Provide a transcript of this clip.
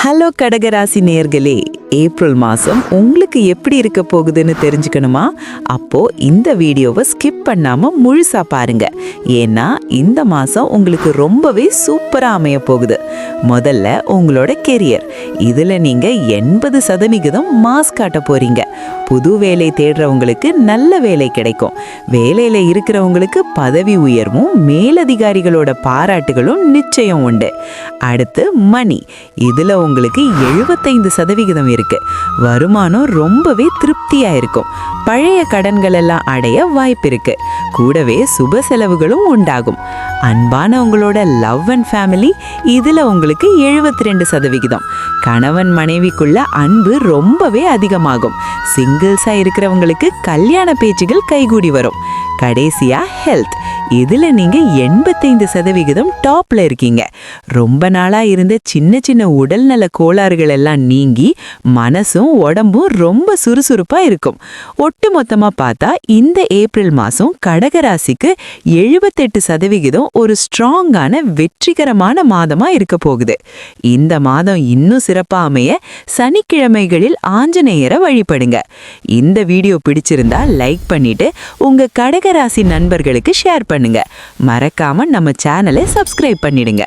Hello கடகராசி நேயர்களே, April மாதம் உங்களுக்கு எப்படி இருக்க போகுதுன்னு தெரிஞ்சுக்கணுமா? அப்போ இந்த வீடியோவை ஸ்கிப் பண்ணாம முழுசா பாருங்க. ஏன்னா இந்த மாதம் உங்களுக்கு ரொம்பவே சூப்பராக அமைய போகுது. முதல்ல உங்களோட கெரியர், இதில் நீங்கள் 80% மாஸ் காட்ட போறீங்க. புது வேலை தேடுறவங்களுக்கு நல்ல வேலை கிடைக்கும். வேலையில் இருக்கிறவங்களுக்கு பதவி உயர்வும் மேலதிகாரிகளோட பாராட்டுகளும் நிச்சயம் உண்டு. அடுத்து மணி, இதில் உங்களுக்கு 75% இருக்கு. வருமானம் ரொம்பவே திருப்தியா இருக்கும். பழைய கடன்கள் எல்லாம் அடைய வாய்ப்பு இருக்கு. கூடவே சுப செலவுகளும் உண்டாகும். அன்பானவங்களோட லவ் அண்ட் ஃபேமிலி, இதுல உங்களுக்கு 72%. கணவன் மனைவிக்குள்ள அன்பு ரொம்பவே அதிகமாகும். சிங்கிள்ஸா இருக்கிறவங்களுக்கு கல்யாண பேச்சுகள் கைகூடி வரும். கடைசியா ஹெல்த், இதுல நீங்க 85% டாப்ல இருக்கீங்க. ரொம்ப நாளா இருந்த சின்ன சின்ன உடல்நல கோளாறுகள் எல்லாம் நீங்கி மனசும் உடம்பும் ரொம்ப சுறுசுறுப்பா இருக்கும். ஒட்டு மொத்தமா பார்த்தா இந்த ஏப்ரல் மாசம் கடகராசிக்கு 78% ஒரு ஸ்ட்ராங்கான வெற்றிகரமான மாதமா இருக்க போகுது. இந்த மாதம் இன்னும் சிறப்பா அமைய சனிக்கிழமைகளில் ஆஞ்சநேயரை வழிபடுங்க. இந்த வீடியோ பிடிச்சிருந்தா லைக் பண்ணிட்டு உங்க கடகராசி நண்பர்களுக்கு ஷேர் பண்ணுங்க. மறக்காம நம்ம சேனலை சப்ஸ்கிரைப் பண்ணிடுங்க.